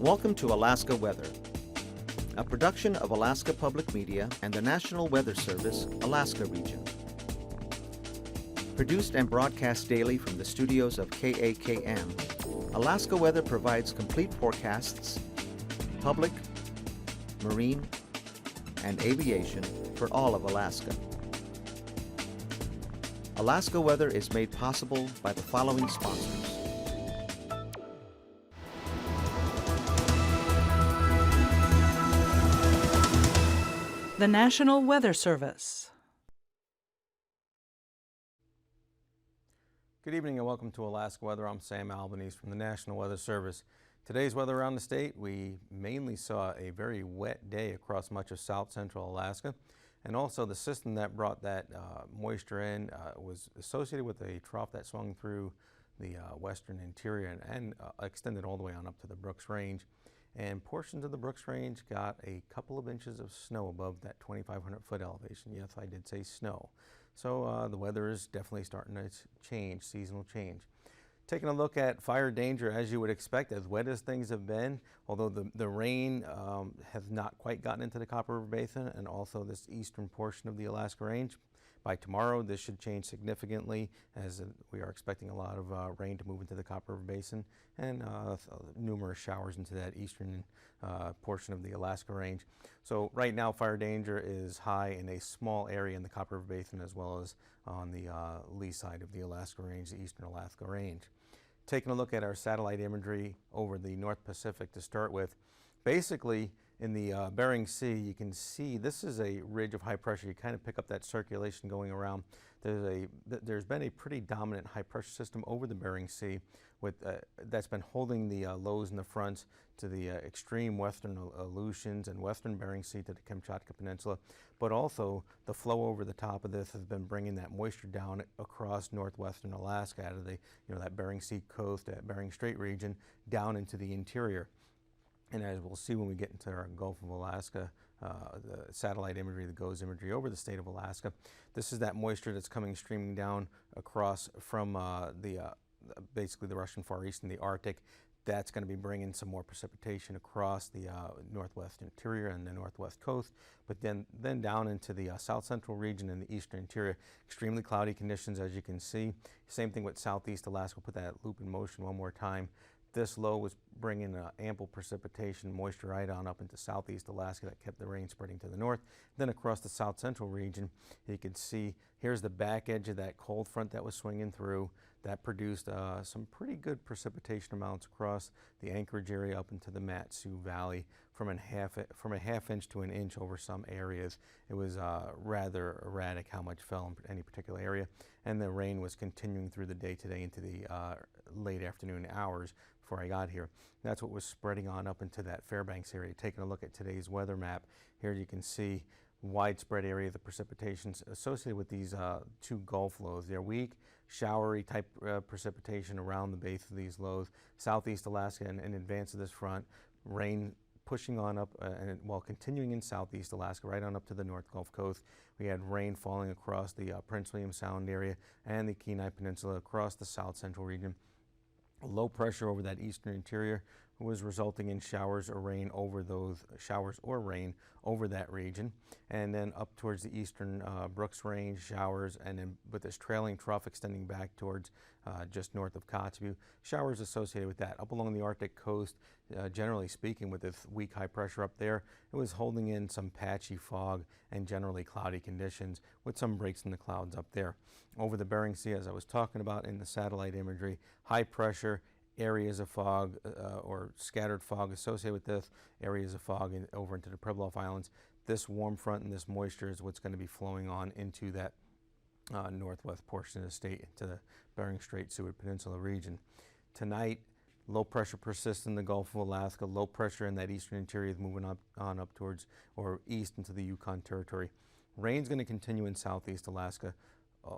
Welcome to Alaska Weather, a production of Alaska Public Media and the National Weather Service, Alaska Region. Produced and broadcast daily from the studios of KAKM, Alaska Weather provides complete forecasts, public, marine, and aviation for all of Alaska. Alaska Weather is made possible by the following sponsors. The National Weather Service. Good evening and welcome to Alaska Weather. I'm Sam Albanese from the National Weather Service. Today's weather around the state, we mainly saw a very wet day across much of south central Alaska. And also the system that brought that moisture in was associated with a trough that swung through the western interior and extended all the way on up to the Brooks Range. And portions of the Brooks Range got a couple of inches of snow above that 2,500 foot elevation. Yes, I did say snow. So the weather is definitely starting to change, seasonal change. Taking a look at fire danger, as you would expect, as wet as things have been, although the rain has not quite gotten into the Copper River Basin and also this eastern portion of the Alaska Range. By tomorrow, this should change significantly as we are expecting a lot of rain to move into the Copper River Basin and numerous showers into that eastern portion of the Alaska Range. So right now, fire danger is high in a small area in the Copper River Basin as well as on the lee side of the Alaska Range, the eastern Alaska Range. Taking a look at our satellite imagery over the North Pacific to start with, basically in the Bering Sea, you can see this is a ridge of high pressure. You kind of pick up that circulation going around. There's been a pretty dominant high pressure system over the Bering Sea that's been holding the lows and the fronts to the extreme western Aleutians and western Bering Sea to the Kamchatka Peninsula. But also the flow over the top of this has been bringing that moisture down across northwestern Alaska out of the that Bering Sea coast, that Bering Strait region down into the interior. And as we'll see when we get into our Gulf of Alaska, the satellite imagery, the GOES imagery over the state of Alaska, this is that moisture that's coming streaming down across from basically the Russian Far East and the Arctic. That's going to be bringing some more precipitation across the northwest interior and the northwest coast, but then down into the south central region and the eastern interior. Extremely cloudy conditions, as you can see. Same thing with southeast Alaska. We'll put that loop in motion one more time. This low was bringing ample precipitation, moisture right on up into southeast Alaska that kept the rain spreading to the north. Then across the south central region, you can see here's the back edge of that cold front that was swinging through. That produced some pretty good precipitation amounts across the Anchorage area up into the Mat-Su Valley from a half inch to an inch over some areas. It was rather erratic how much fell in any particular area. And the rain was continuing through the day today into the late afternoon hours before I got here. That's what was spreading on up into that Fairbanks area. Taking a look at today's weather map, here you can see widespread area of the precipitations associated with these two Gulf lows. They're weak, showery type precipitation around the base of these lows. Southeast Alaska and in advance of this front, rain pushing on up and while continuing in southeast Alaska right on up to the North Gulf Coast. We had rain falling across the Prince William Sound area and the Kenai Peninsula across the south central region. Low pressure over that eastern interior was resulting in showers or rain over that region, and then up towards the eastern Brooks Range, showers, and then with this trailing trough extending back towards just north of Kotzebue, showers associated with that. Up along the Arctic coast, generally speaking, with this weak high pressure up there, it was holding in some patchy fog and generally cloudy conditions with some breaks in the clouds up there. Over the Bering Sea, as I was talking about in the satellite imagery, high pressure, areas of fog or scattered fog associated with this, areas of fog over into the Pribilof Islands. This warm front and this moisture is what's going to be flowing on into that northwest portion of the state, into the Bering Strait Seward Peninsula region. Tonight, low pressure persists in the Gulf of Alaska. Low pressure in that eastern interior is moving up towards or east into the Yukon Territory. Rain's going to continue in southeast Alaska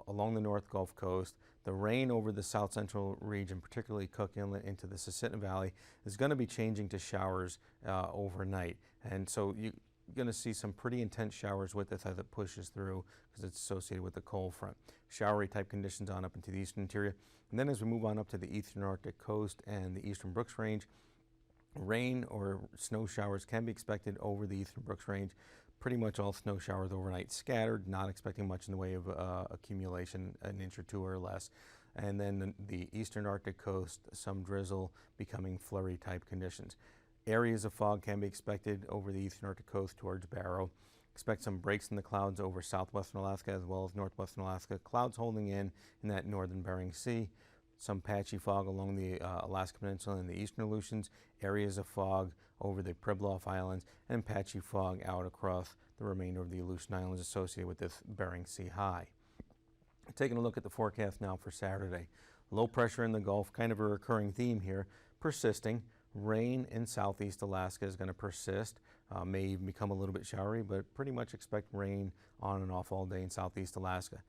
along the North Gulf Coast. The rain over the south central region, particularly Cook Inlet into the Susitna Valley, is going to be changing to showers overnight. And so you're going to see some pretty intense showers with this as it pushes through because it's associated with the cold front. Showery type conditions on up into the eastern interior. And then as we move on up to the eastern Arctic coast and the eastern Brooks Range, Rain or snow showers can be expected over the Eastern Brooks Range. Pretty much all snow showers overnight scattered, not expecting much in the way of accumulation, an inch or two or less. And then the eastern Arctic coast, some drizzle becoming flurry type conditions. Areas of fog can be expected over the eastern Arctic coast towards Barrow. Expect some breaks in the clouds over southwestern Alaska as well as northwestern Alaska. Clouds holding in that northern Bering Sea. Some patchy fog along the Alaska Peninsula and the eastern Aleutians, areas of fog over the Pribilof Islands, and patchy fog out across the remainder of the Aleutian Islands associated with this Bering Sea high. Taking a look at the forecast now for Saturday. Low pressure in the Gulf, kind of a recurring theme here, persisting. Rain in southeast Alaska is going to persist, may even become a little bit showery, but pretty much expect rain on and off all day in southeast Alaska.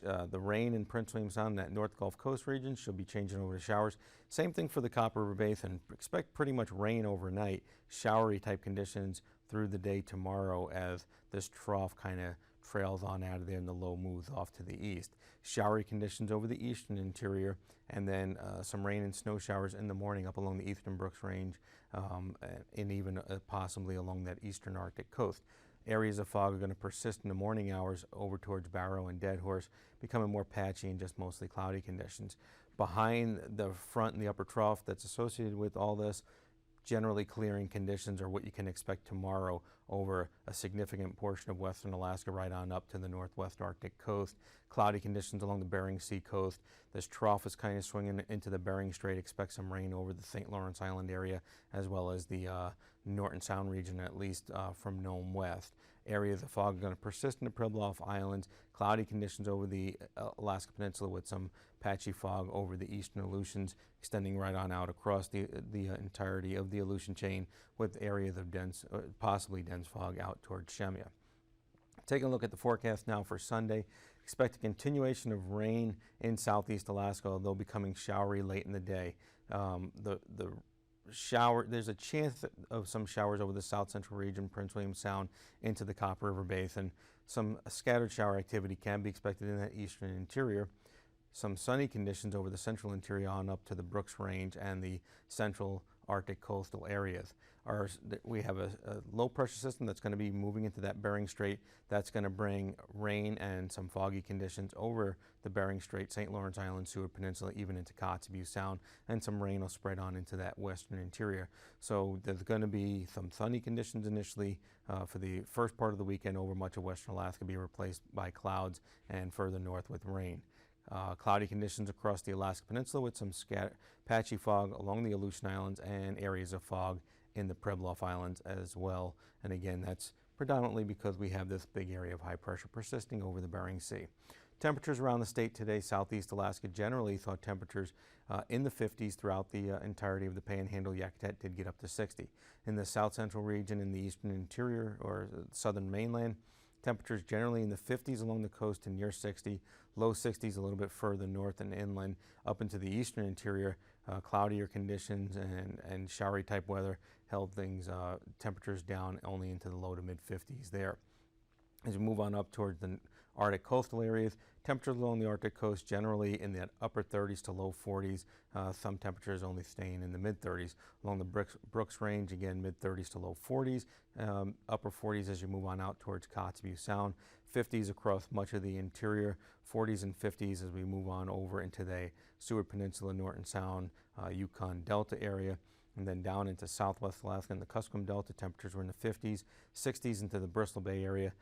The rain in Prince William Sound, that North Gulf Coast region, should be changing over to showers. Same thing for the Copper River Basin. Expect pretty much rain overnight, showery type conditions through the day tomorrow as this trough kind of trails on out of there and the low moves off to the east. Showery conditions over the eastern interior, and then some rain and snow showers in the morning up along the Eastern Brooks Range and even possibly along that eastern Arctic coast. Areas of fog are going to persist in the morning hours over towards Barrow and Dead Horse, becoming more patchy and just mostly cloudy conditions. Behind the front and the upper trough that's associated with all this, generally clearing conditions are what you can expect tomorrow over a significant portion of western Alaska right on up to the northwest Arctic coast. Cloudy conditions along the Bering Sea coast. This trough is kind of swinging into the Bering Strait. Expect some rain over the St. Lawrence Island area as well as the Norton Sound region, at least from Nome west. Areas of fog are going to persist in the Pribilof Islands. Cloudy conditions over the Alaska Peninsula with some patchy fog over the eastern Aleutians, extending right on out across the entirety of the Aleutian chain with areas of dense, possibly dense fog out towards Shemya. Taking a look at the forecast now for Sunday, expect a continuation of rain in southeast Alaska, although becoming showery late in the day. There's a chance of some showers over the south central region, Prince William Sound, into the Copper River Basin. Some scattered shower activity can be expected in that eastern interior. Some sunny conditions over the central interior on up to the Brooks Range and the central Arctic coastal areas. We have a low pressure system that's going to be moving into that Bering Strait. That's going to bring rain and some foggy conditions over the Bering Strait, St. Lawrence Island, Seward Peninsula, even into Kotzebue Sound, and some rain will spread on into that western interior. So there's going to be some sunny conditions initially for the first part of the weekend over much of western Alaska, be replaced by clouds and further north with rain. Cloudy conditions across the Alaska Peninsula with some patchy fog along the Aleutian Islands and areas of fog in the Pribilof Islands as well. And again, that's predominantly because we have this big area of high pressure persisting over the Bering Sea. Temperatures around the state today, southeast Alaska generally saw temperatures in the 50s throughout the entirety of the Panhandle. Yakutat did get up to 60. In the south central region, in the eastern interior or southern mainland, temperatures generally in the 50s along the coast and near 60, low 60s a little bit further north and inland. Up into the eastern interior, cloudier conditions and showery type weather held things, temperatures down only into the low to mid 50s there. As we move on up towards the Arctic coastal areas, temperatures along the Arctic coast generally in the upper 30s to low 40s, some temperatures only staying in the mid 30s. Along the Brooks Range, again, mid 30s to low 40s, upper 40s as you move on out towards Kotzebue Sound, 50s across much of the interior, 40s and 50s as we move on over into the Seward Peninsula, Norton Sound, Yukon Delta area. And then down into southwest Alaska and the Kuskokwim Delta, temperatures were in the 50s, 60s into the Bristol Bay area,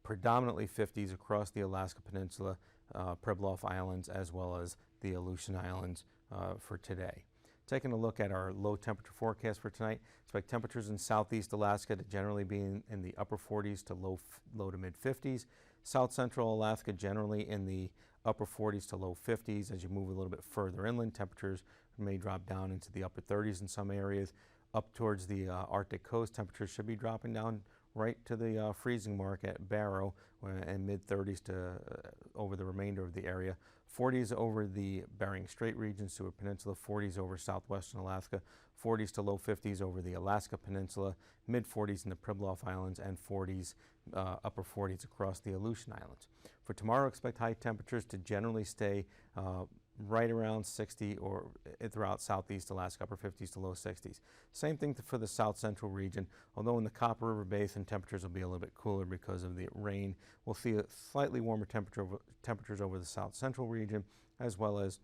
predominantly 50s across the Alaska Peninsula, Pribilof Islands, as well as the Aleutian Islands for today. Taking a look at our low temperature forecast for tonight, expect temperatures in southeast Alaska to generally be in the upper 40s to low to mid 50s. South central Alaska generally in the upper 40s to low 50s. As you move a little bit further inland, temperatures may drop down into the upper 30s in some areas. Up towards the Arctic coast, temperatures should be dropping down right to the freezing mark at Barrow and mid 30s to over the remainder of the area. 40s over the Bering Strait region, Seward Peninsula, 40s over southwestern Alaska, 40s to low 50s over the Alaska Peninsula, mid 40s in the Pribilof Islands, and 40s, upper 40s across the Aleutian Islands. For tomorrow, expect high temperatures to generally stay right around 60 or throughout southeast Alaska, upper 50s to low 60s. Same thing for the south central region, although in the Copper River Basin temperatures will be a little bit cooler because of the rain. We'll see a slightly warmer temperatures over the south central region, as well as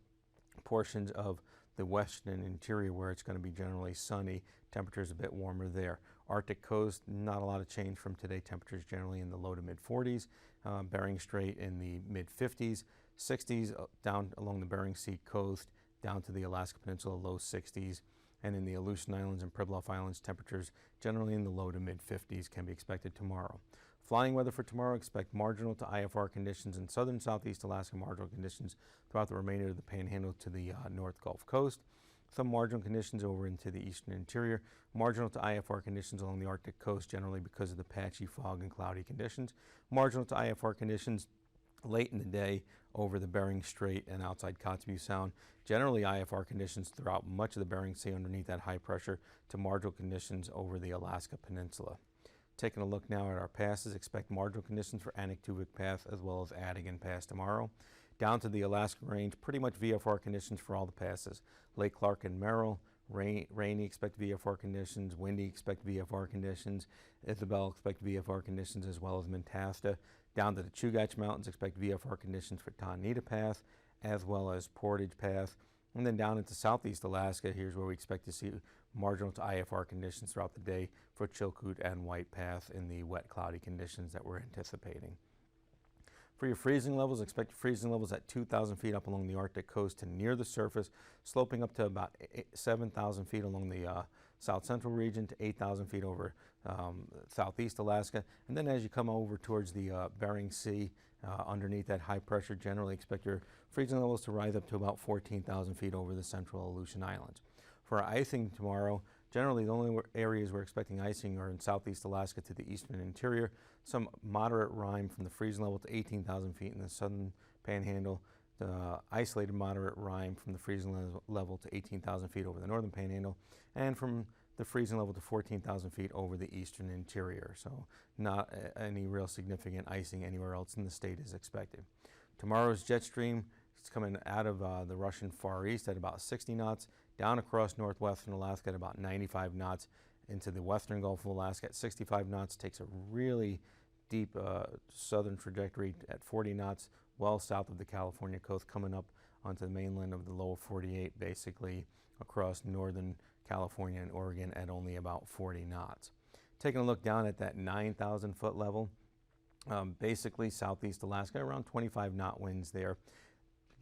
portions of the western interior where it's going to be generally sunny. Temperatures a bit warmer there. Arctic coast, not a lot of change from today. Temperatures generally in the low to mid 40s. Bering Strait in the mid 50s. 60s down along the Bering Sea coast, down to the Alaska Peninsula, low 60s. And in the Aleutian Islands and Pribilof Islands, temperatures generally in the low to mid 50s can be expected tomorrow. Flying weather for tomorrow, expect marginal to IFR conditions in southern southeast Alaska, marginal conditions throughout the remainder of the Panhandle to the North Gulf Coast. Some marginal conditions over into the eastern interior. Marginal to IFR conditions along the Arctic coast, generally because of the patchy fog and cloudy conditions. Marginal to IFR conditions late in the day over the Bering Strait and outside Kotzebue Sound. Generally IFR conditions throughout much of the Bering Sea underneath that high pressure to marginal conditions over the Alaska Peninsula. Taking a look now at our passes, expect marginal conditions for Anaktuvik Pass as well as Adigan Pass tomorrow. Down to the Alaska Range, pretty much VFR conditions for all the passes. Lake Clark and Merrill, rainy, expect VFR conditions. Windy, expect VFR conditions. Isabel, expect VFR conditions, as well as Mentasta. Down to the Chugach Mountains, expect VFR conditions for Tonita Pass, as well as Portage Pass. And then down into southeast Alaska, here's where we expect to see marginal to IFR conditions throughout the day for Chilkoot and White Pass in the wet, cloudy conditions that we're anticipating. For your freezing levels, expect freezing levels at 2,000 feet up along the Arctic coast to near the surface, sloping up to about 7,000 feet along the south central region to 8,000 feet over southeast Alaska. And then as you come over towards the Bering Sea, underneath that high pressure, generally expect your freezing levels to rise up to about 14,000 feet over the central Aleutian Islands. For our icing tomorrow, generally the only areas we're expecting icing are in southeast Alaska to the eastern interior. Some moderate rime from the freezing level to 18,000 feet in the southern Panhandle. Isolated moderate rime from the freezing level to 18,000 feet over the northern Panhandle, and from the freezing level to 14,000 feet over the eastern interior. So not any real significant icing anywhere else in the state is expected. Tomorrow's jet stream is coming out of the Russian Far East at about 60 knots, down across northwestern Alaska at about 95 knots, into the western Gulf of Alaska at 65 knots, takes a really deep southern trajectory at 40 knots, well south of the California coast, coming up onto the mainland of the lower 48, basically across northern California and Oregon at only about 40 knots. Taking a look down at that 9,000 foot level, basically southeast Alaska, around 25 knot winds there.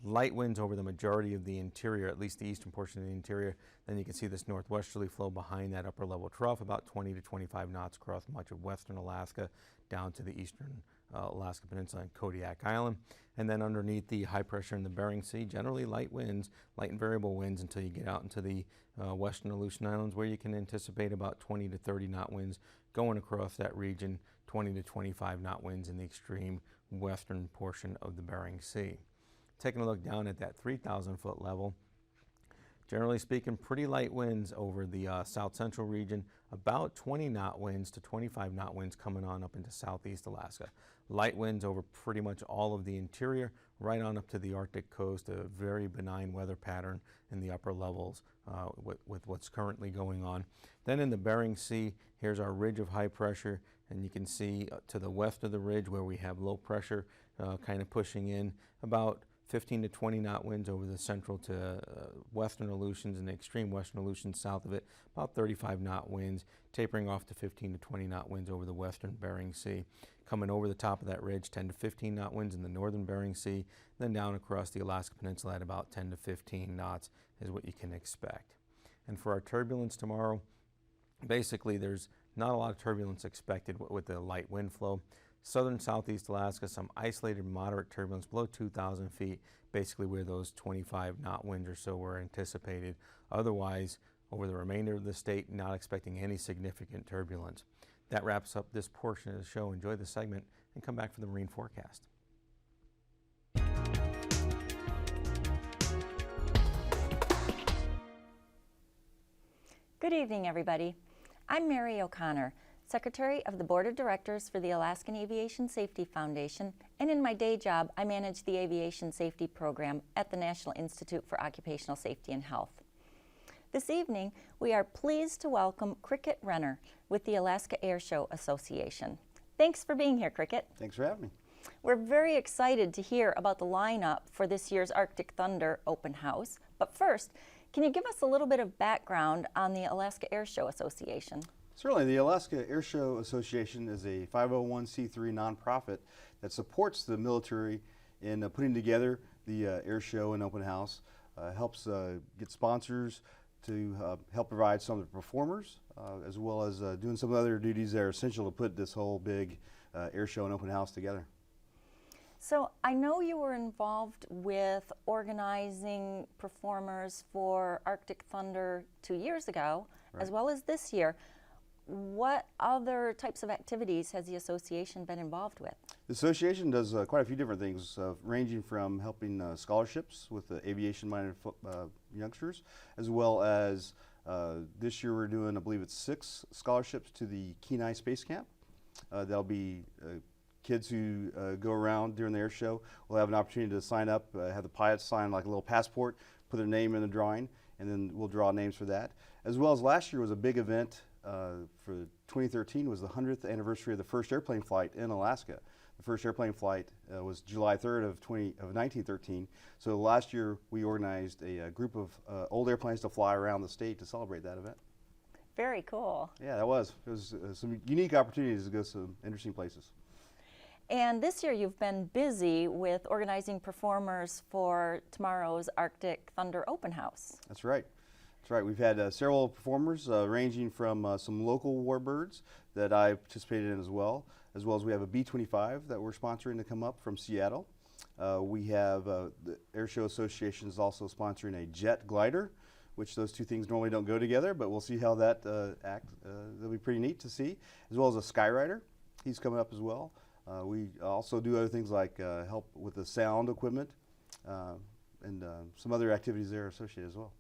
Light winds over the majority of the interior, at least the eastern portion of the interior. Then you can see this northwesterly flow behind that upper level trough, about 20 to 25 knots across much of western Alaska down to the eastern Alaska Peninsula and Kodiak Island. And then underneath the high pressure in the Bering Sea, generally light winds, light and variable winds until you get out into the western Aleutian Islands, where you can anticipate about 20 to 30 knot winds going across that region, 20 to 25 knot winds in the extreme western portion of the Bering Sea. Taking a look down at that 3,000 foot level, generally speaking, pretty light winds over the south central region, about 20 knot winds to 25 knot winds coming on up into southeast Alaska. Light winds over pretty much all of the interior, right on up to the Arctic coast, a very benign weather pattern in the upper levels with what's currently going on. Then in the Bering Sea, here's our ridge of high pressure, and you can see to the west of the ridge where we have low pressure kind of pushing in, about 15 to 20 knot winds over the central to western Aleutians and the extreme western Aleutians south of it, about 35 knot winds, tapering off to 15 to 20 knot winds over the western Bering Sea. Coming over the top of that ridge, 10 to 15 knot winds in the northern Bering Sea, then down across the Alaska Peninsula at about 10 to 15 knots is what you can expect. And for our turbulence tomorrow, basically there's not a lot of turbulence expected with the light wind flow. Southern southeast Alaska, some isolated moderate turbulence below 2,000 feet, basically where those 25 knot winds or so were anticipated. Otherwise, over the remainder of the state, not expecting any significant turbulence. That wraps up this portion of the show. Enjoy the segment and come back for the marine forecast. Good evening, everybody. I'm Mary O'Connor, Secretary of the Board of Directors for the Alaskan Aviation Safety Foundation, and in my day job, I manage the Aviation Safety Program at the National Institute for Occupational Safety and Health. This evening, we are pleased to welcome Cricket Renner with the Alaska Airshow Association. Thanks for being here, Cricket. Thanks for having me. We're very excited to hear about the lineup for this year's Arctic Thunder Open House. But first, can you give us a little bit of background on the Alaska Airshow Association? Certainly, the Alaska Airshow Association is a 501c3 nonprofit that supports the military in putting together the air show and open house, helps get sponsors to help provide some of the performers, as well as doing some other duties that are essential to put this whole big air show and open house together. So I know you were involved with organizing performers for Arctic Thunder 2 years ago, Right. as well as this year. What other types of activities has the association been involved with? The association does quite a few different things, ranging from helping scholarships with the aviation-minded youngsters, as well as this year we're doing, I believe it's 6 scholarships to the Kenai Space Camp. There'll be kids who go around during the air show will have an opportunity to sign up, have the pilots sign like a little passport, put their name in the drawing, and then we'll draw names for that. As well as last year was a big event for 2013 was the 100th anniversary of the first airplane flight in Alaska. The first airplane flight was July 3rd of 1913. So last year we organized a group of old airplanes to fly around the state to celebrate that event. Very cool. Yeah, that was. It was some unique opportunities to go to some interesting places. And this year you've been busy with organizing performers for tomorrow's Arctic Thunder Open House. That's right. That's right. We've had several performers ranging from some local warbirds that I participated in as well as we have a B-25 that we're sponsoring to come up from Seattle. We have the Airshow Association is also sponsoring a jet glider, which those two things normally don't go together, but we'll see how that that'll be pretty neat to see, as well as a skyrider. He's coming up as well. We also do other things like help with the sound equipment and some other activities there associated as well.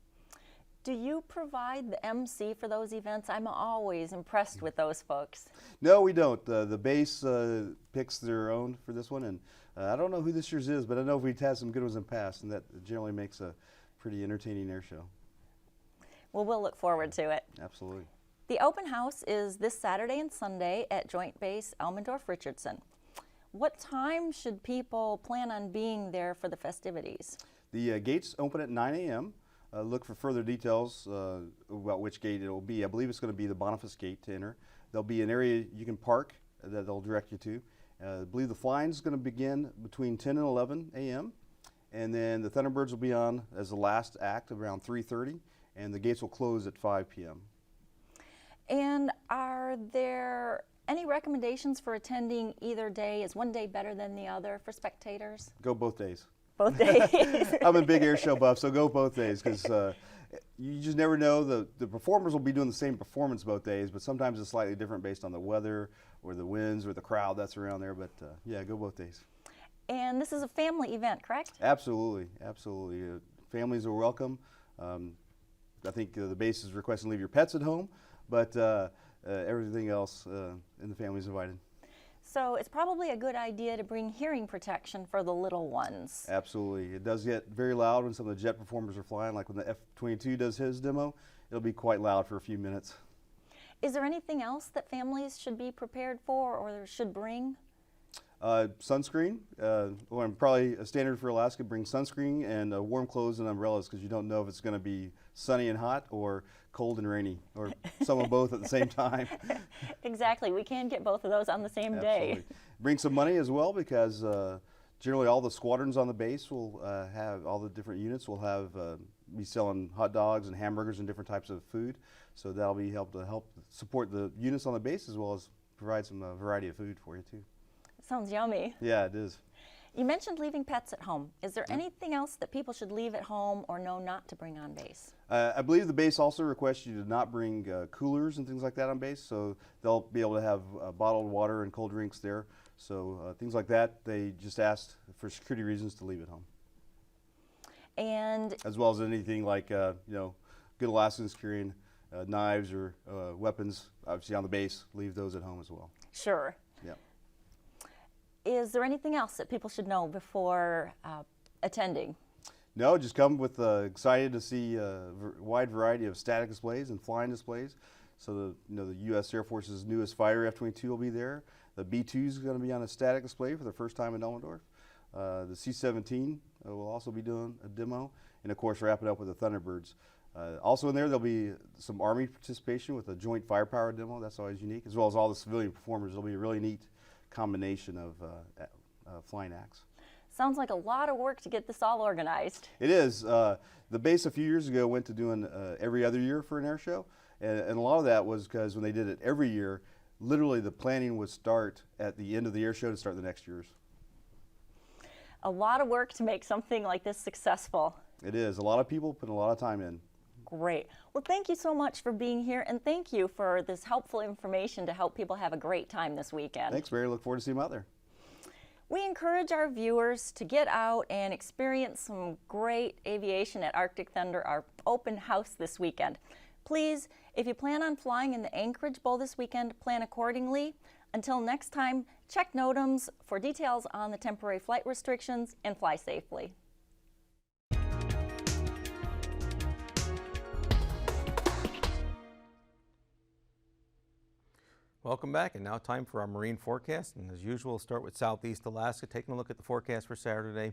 Do you provide the MC for those events? I'm always impressed with those folks. No, we don't. The base picks their own for this one, and I don't know who this year's is, but I know we've had some good ones in the past, and that generally makes a pretty entertaining air show. Well, we'll look forward to it. Absolutely. The open house is this Saturday and Sunday at Joint Base Elmendorf-Richardson. What time should people plan on being there for the festivities? The gates open at 9 a.m. Look for further details about which gate it will be. I believe it's going to be the Boniface Gate to enter. There'll be an area you can park that they'll direct you to. I believe the flying is going to begin between 10 and 11 a.m. And then the Thunderbirds will be on as the last act around 3:30, and the gates will close at 5 p.m. And are there any recommendations for attending either day? Is one day better than the other for spectators? Go both days. Both days. I'm a big air show buff, so go both days, because you just never know. The performers will be doing the same performance both days, but sometimes it's slightly different based on the weather or the winds or the crowd that's around there. But yeah, go both days. And this is a family event, correct? Absolutely, absolutely. Families are welcome. I think the base is requesting to leave your pets at home, but everything else in the family is invited. So it's probably a good idea to bring hearing protection for the little ones. Absolutely. It does get very loud when some of the jet performers are flying, like when the F-22 does his demo. It'll be quite loud for a few minutes. Is there anything else that families should be prepared for or should bring? Sunscreen. Well, probably a standard for Alaska, bring sunscreen and warm clothes and umbrellas, because you don't know if it's going to be sunny and hot or cold and rainy, or some of both at the same time. Exactly. We can get both of those on the same day. Absolutely. Bring some money as well, because generally all the squadrons on the base will have, all the different units will have, be selling hot dogs and hamburgers and different types of food. So that'll be help support the units on the base, as well as provide some variety of food for you too. Sounds yummy. Yeah, it is. You mentioned leaving pets at home. Is there anything else that people should leave at home or know not to bring on base? I believe the base also requests you to not bring coolers and things like that on base, so they'll be able to have bottled water and cold drinks there. So things like that, they just asked for security reasons to leave at home. And as well as anything like, you know, good Alaskans carrying knives or weapons, obviously on the base, leave those at home as well. Sure. Yeah. Is there anything else that people should know before attending? No, just come with excited to see a wide variety of static displays and flying displays. So the U.S. Air Force's newest fighter F-22 will be there. The B-2 is going to be on a static display for the first time in Elmendorf. The C-17 will also be doing a demo, and of course wrap it up with the Thunderbirds. Also in there, there'll be some Army participation with a joint firepower demo. That's always unique, as well as all the civilian performers. It'll be a really neat combination of flying acts. Sounds like a lot of work to get this all organized. It is. The base a few years ago went to doing every other year for an air show, and a lot of that was because when they did it every year, literally the planning would start at the end of the air show to start the next year's. A lot of work to make something like this successful. It is. A lot of people put a lot of time in. Great. Well, thank you so much for being here, and thank you for this helpful information to help people have a great time this weekend. Thanks, Mary. Look forward to seeing you out there. We encourage our viewers to get out and experience some great aviation at Arctic Thunder, our open house this weekend. Please, if you plan on flying in the Anchorage Bowl this weekend, plan accordingly. Until next time, check NOTAMs for details on the temporary flight restrictions and fly safely. Welcome back, and now time for our marine forecast. And as usual, we'll start with Southeast Alaska. Taking a look at the forecast for Saturday.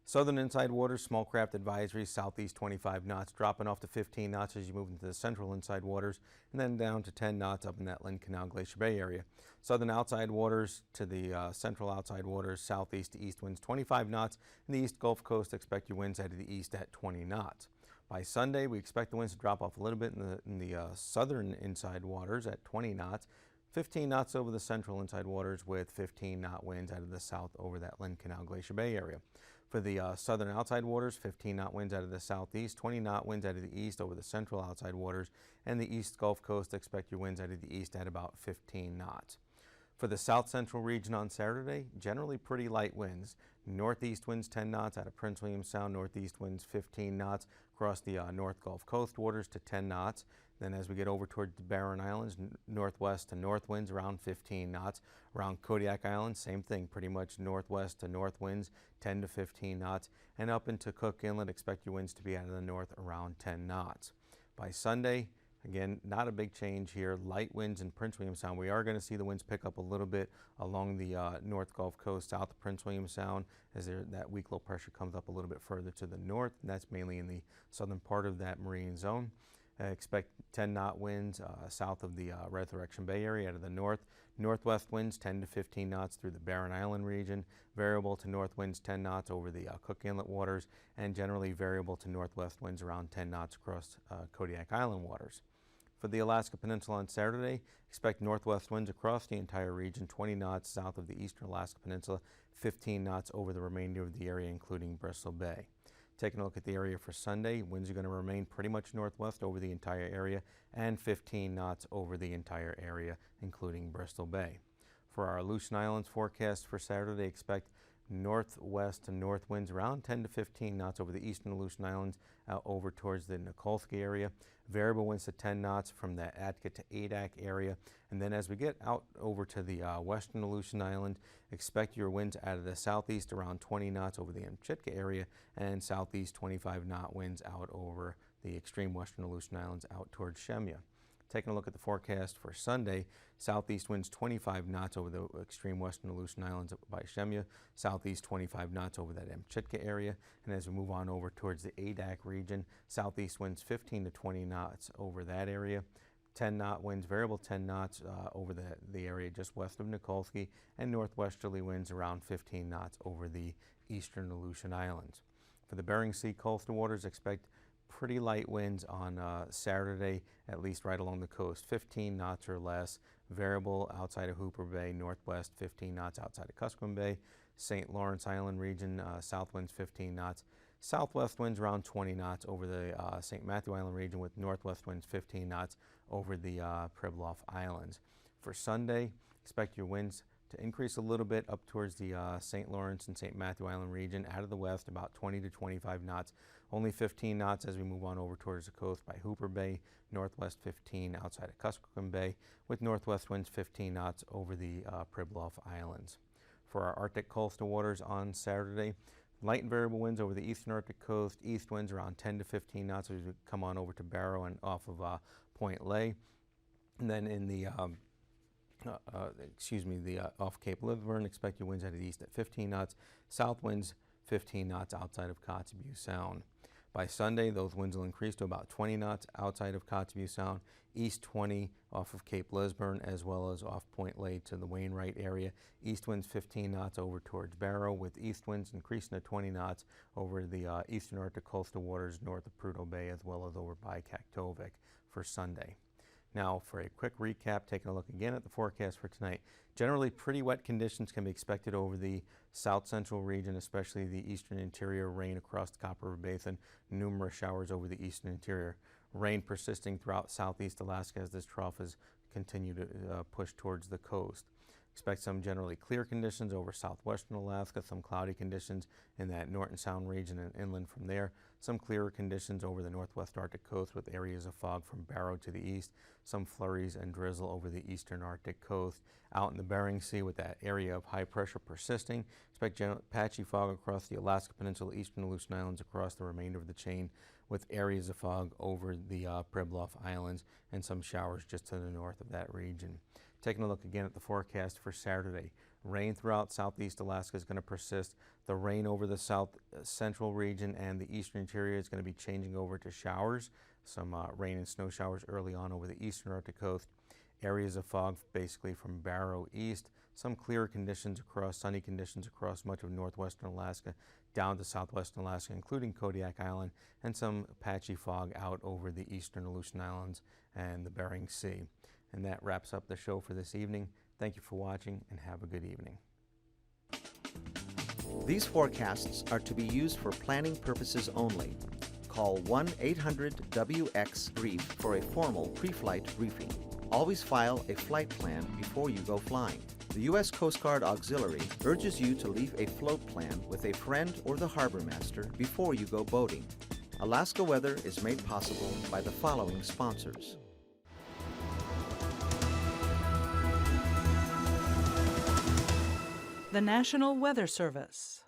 Southern inside waters, small craft advisory, southeast 25 knots, dropping off to 15 knots as you move into the central inside waters, and then down to 10 knots up in that Lynn Canal Glacier Bay area. Southern outside waters to the central outside waters, southeast to east winds 25 knots. In the east Gulf Coast, expect your winds out of the east at 20 knots. By Sunday, we expect the winds to drop off a little bit in the southern inside waters at 20 knots. 15 knots over the central inside waters with 15 knot winds out of the south over that Lynn Canal Glacier Bay area. For the southern outside waters, 15 knot winds out of the southeast, 20 knot winds out of the east over the central outside waters, and the east Gulf Coast, expect your winds out of the east at about 15 knots. For the south central region on Saturday, generally pretty light winds. Northeast winds 10 knots out of Prince William Sound, northeast winds 15 knots across the North Gulf Coast waters to 10 knots. Then as we get over toward the Barren Islands, northwest to north winds around 15 knots. Around Kodiak Island, same thing, pretty much northwest to north winds 10 to 15 knots. And up into Cook Inlet, expect your winds to be out of the north around 10 knots. By Sunday, again, not a big change here. Light winds in Prince William Sound. We are going to see the winds pick up a little bit along the North Gulf Coast, south of Prince William Sound, as that weak low pressure comes up a little bit further to the north. And that's mainly in the southern part of that marine zone. Expect 10 knot winds south of the Resurrection Bay area out of the north. Northwest winds 10 to 15 knots through the Barren Island region. Variable to north winds 10 knots over the Cook Inlet waters, and generally variable to northwest winds around 10 knots across Kodiak Island waters. For the Alaska Peninsula on Saturday, expect northwest winds across the entire region, 20 knots south of the eastern Alaska Peninsula, 15 knots over the remainder of the area, including Bristol Bay. Taking a look at the area for Sunday, winds are going to remain pretty much northwest over the entire area and 15 knots over the entire area, including Bristol Bay. For our Aleutian Islands forecast for Saturday, expect northwest to north winds around 10 to 15 knots over the eastern Aleutian Islands over towards the Nikolsky area. Variable winds to 10 knots from the Atka to Adak area. And then as we get out over to the western Aleutian Island, expect your winds out of the southeast around 20 knots over the Amchitka area, and southeast 25 knot winds out over the extreme western Aleutian Islands out towards Shemya. Taking a look at the forecast for Sunday, southeast winds 25 knots over the extreme western Aleutian Islands by Shemya, southeast 25 knots over that Amchitka area, and as we move on over towards the Adak region, southeast winds 15 to 20 knots over that area, 10 knot winds, variable 10 knots over the area just west of Nikolsky, and northwesterly winds around 15 knots over the eastern Aleutian Islands. For the Bering Sea coastal waters, expect pretty light winds on Saturday, at least right along the coast, 15 knots or less, variable outside of Hooper Bay, northwest 15 knots outside of Kuskokwim Bay, St. Lawrence Island region, south winds 15 knots, southwest winds around 20 knots over the St. Matthew Island region, with northwest winds 15 knots over the Pribilof Islands. For Sunday, expect your winds to increase a little bit up towards the St. Lawrence and St. Matthew Island region. Out of the west, about 20 to 25 knots. Only 15 knots as we move on over towards the coast by Hooper Bay. Northwest 15 outside of Kuskokwim Bay, with northwest winds 15 knots over the Pribilof Islands. For our Arctic coastal waters on Saturday, light and variable winds over the eastern Arctic coast. East winds around 10 to 15 knots as we come on over to Barrow and off of Point Ley. And then in the off Cape Liverburn, expect your winds out of the east at 15 knots. South winds 15 knots outside of Kotzebue Sound. By Sunday, those winds will increase to about 20 knots outside of Kotzebue Sound, east 20 off of Cape Lisburn, as well as off Point Ley to the Wainwright area. East winds 15 knots over towards Barrow, with east winds increasing to 20 knots over the eastern Arctic coastal waters north of Prudhoe Bay, as well as over by Kaktovik for Sunday. Now, for a quick recap, taking a look again at the forecast for tonight. Generally, pretty wet conditions can be expected over the south central region, especially the eastern interior. Rain across the Copper River Basin, numerous showers over the eastern interior. Rain persisting throughout southeast Alaska as this trough has continued to push towards the coast. Expect some generally clear conditions over southwestern Alaska, some cloudy conditions in that Norton Sound region and inland from there. Some clearer conditions over the northwest Arctic coast with areas of fog from Barrow to the east. Some flurries and drizzle over the eastern Arctic coast. Out in the Bering Sea with that area of high pressure persisting. Expect patchy fog across the Alaska Peninsula, eastern Aleutian Islands, across the remainder of the chain, with areas of fog over the Pribilof Islands and some showers just to the north of that region. Taking a look again at the forecast for Saturday. Rain throughout southeast Alaska is going to persist. The rain over the south central region and the eastern interior is going to be changing over to showers. Some rain and snow showers early on over the eastern Arctic coast. Areas of fog basically from Barrow east. Some clearer conditions across, sunny conditions across much of northwestern Alaska down to southwestern Alaska, including Kodiak Island, and some patchy fog out over the eastern Aleutian Islands and the Bering Sea. And that wraps up the show for this evening. Thank you for watching and have a good evening. These forecasts are to be used for planning purposes only. Call 1-800-WX-BRIEF for a formal pre-flight briefing. Always file a flight plan before you go flying. The U.S. Coast Guard Auxiliary urges you to leave a float plan with a friend or the harbor master before you go boating. Alaska Weather is made possible by the following sponsors. The National Weather Service.